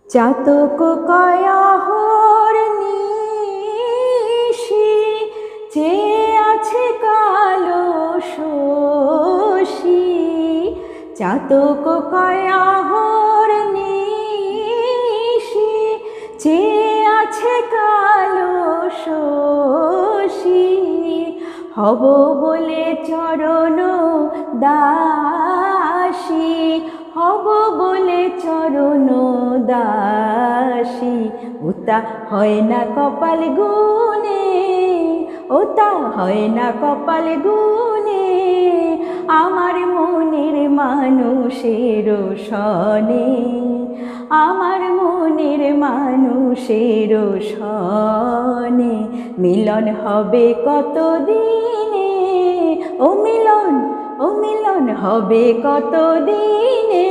চাতক কয়াহর নিশি চেয়ে আছে কালো শশী। চাতক কয়াহর নিশি চেয়ে আছে কালো শশী। হব বলে চরণ দাসী, হব বলে চরণ দাসী। ওতা হয় না কপাল গুনে, ওতা হয় না কপাল গুনে, আমার মনের মানুষের সনে, আমার মনের মানুষের সনে। মিলন হবে কত দিনে, ও মিলন, ও মিলন হবে কত দিনে,